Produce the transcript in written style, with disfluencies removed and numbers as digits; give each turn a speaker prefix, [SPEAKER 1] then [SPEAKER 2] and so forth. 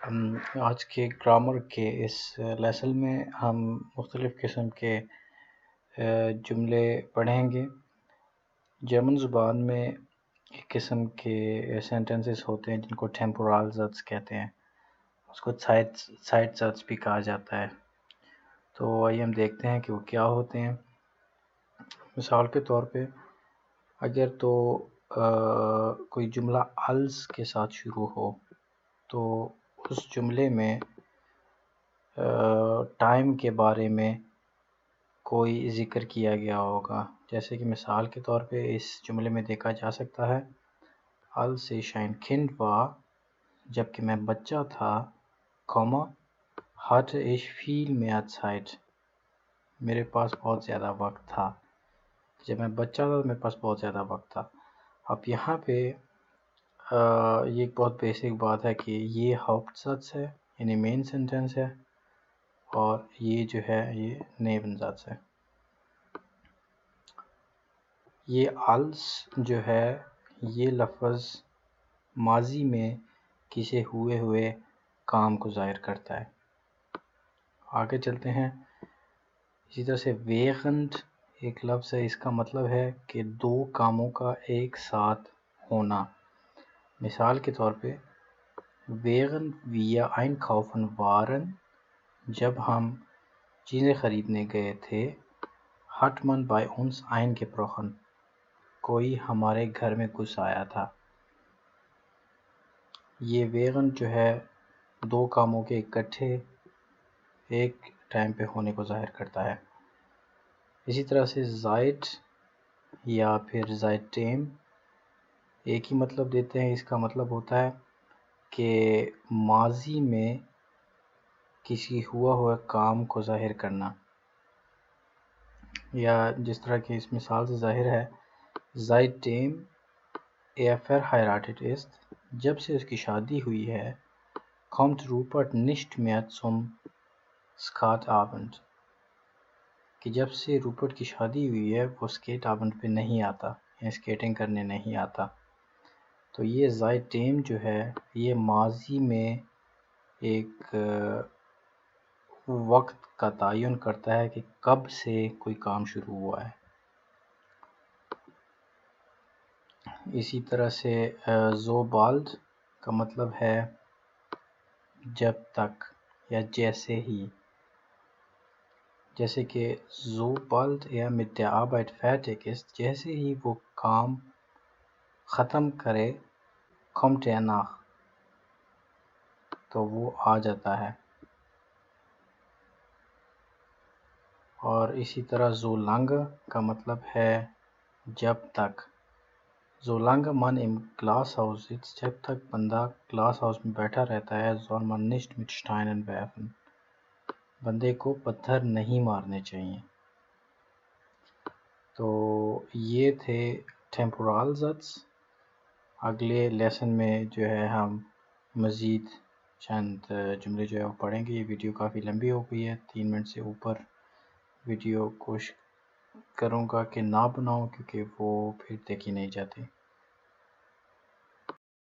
[SPEAKER 1] آج کے گرامر کے اس لیسن میں ہم مختلف قسم کے جملے پڑھیں گے۔ جرمن زبان میں ایک قسم کے سینٹنسز ہوتے ہیں جن کو ٹیمپورل سیٹس کہتے ہیں، اس کو سائٹ سیٹس بھی کہا جاتا ہے۔ تو آئیے ہم دیکھتے ہیں کہ وہ کیا ہوتے ہیں۔ مثال کے طور پہ اگر تو کوئی جملہ als کے ساتھ شروع ہو تو اس جملے میں ٹائم کے بارے میں کوئی ذکر کیا گیا ہوگا، جیسے کہ مثال کے طور پہ اس جملے میں دیکھا جا سکتا ہے als ich ein Kind war، جب کہ میں بچہ تھا، hatte ich viel mehr Zeit، میرے پاس بہت زیادہ وقت تھا۔ جب میں بچہ تھا میرے پاس بہت زیادہ وقت تھا۔ اب یہاں پہ یہ ایک بہت بیسک بات ہے کہ یہ Hauptsatz ہے، یعنی مین سینٹنس ہے، اور یہ جو ہے یہ Nebensatz ہے۔ یہ als جو ہے یہ لفظ ماضی میں کسی ہوئے کام کو ظاہر کرتا ہے۔ آگے چلتے ہیں۔ اسی طرح سے während ایک لفظ ہے، اس کا مطلب ہے کہ دو کاموں کا ایک ساتھ ہونا۔ مثال کے طور پہ während wir einkaufen waren، جب ہم چیزیں خریدنے گئے تھے، hat man bei uns eingebrochen، کوئی ہمارے گھر میں گھس آیا تھا۔ یہ während جو ہے دو کاموں کے اکٹھے ایک ٹائم پہ ہونے کو ظاہر کرتا ہے۔ اسی طرح سے seit یا پھر seitdem ایک ہی مطلب دیتے ہیں۔ اس کا مطلب ہوتا ہے کہ ماضی میں کسی ہوا کام کو ظاہر کرنا، یا جس طرح کہ اس مثال سے ظاہر ہے seitdem er verheiratet ist، جب سے اس کی شادی ہوئی ہے، kommt Rupert nicht mehr zum Skatabend، کہ جب سے روپرٹ کی شادی ہوئی ہے وہ اسکیٹ آبند پہ نہیں آتا، یا اسکیٹنگ کرنے نہیں آتا۔ تو یہ seitdem جو ہے یہ ماضی میں ایک وقت کا تعین کرتا ہے کہ کب سے کوئی کام شروع ہوا ہے۔ اسی طرح سے so bald کا مطلب ہے جب تک یا جیسے ہی، جیسے کہ so bald er mit der Arbeit fertig ist، جیسے ہی وہ کام ختم کرے، kommt er nach، تو وہ آ جاتا ہے۔ اور اسی طرح so lange کا مطلب ہے جب تک۔ so lange man im Glashaus sitzt، جب تک بندہ گلاس ہاؤس میں بیٹھا رہتا ہے، soll man nicht mit Steinen werfen، بندے کو پتھر نہیں مارنے چاہیے۔ تو یہ تھے ٹیمپورل سیٹس۔ اگلے لیسن میں جو ہے ہم مزید چند جملے جو ہے وہ پڑھیں گے۔ یہ ویڈیو کافی لمبی ہو گئی ہے، 3 منٹ سے اوپر ویڈیو کوشش کروں گا کہ نہ بناؤں، کیونکہ وہ پھر دیکھی نہیں جاتی۔